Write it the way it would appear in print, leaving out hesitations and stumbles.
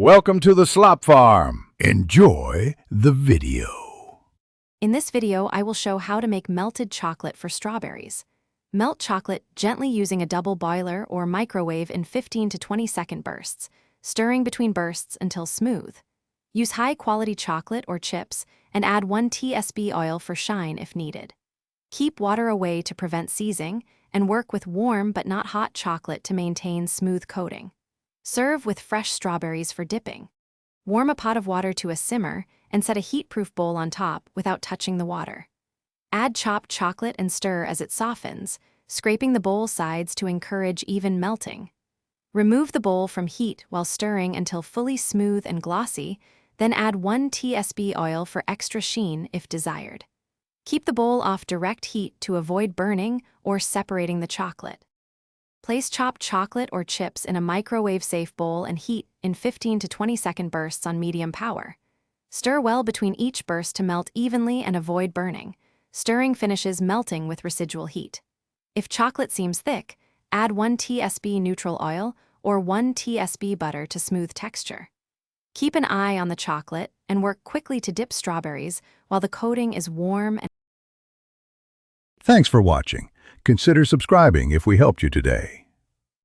Welcome to the Slop Farm. Enjoy the video. In this video, I will show how to make melted chocolate for strawberries. Melt chocolate gently using a double boiler or microwave in 15 to 20 second bursts, stirring between bursts until smooth. Use high-quality chocolate or chips and add 1 tsp oil for shine if needed. Keep water away to prevent seizing and work with warm but not hot chocolate to maintain smooth coating. Serve with fresh strawberries for dipping. Warm a pot of water to a simmer and set a heat-proof bowl on top without touching the water. Add chopped chocolate and stir as it softens, scraping the bowl sides to encourage even melting. Remove the bowl from heat while stirring until fully smooth and glossy, then add 1 tsp oil for extra sheen if desired. Keep the bowl off direct heat to avoid burning or separating the chocolate. Place chopped chocolate or chips in a microwave-safe bowl and heat in 15 to 20 second bursts on medium power. Stir well between each burst to melt evenly and avoid burning. Stirring finishes melting with residual heat. If chocolate seems thick, add 1 tsp neutral oil or 1 tsp butter to smooth texture. Keep an eye on the chocolate and work quickly to dip strawberries while the coating is warm and Thanks for watching. Consider subscribing if we helped you today.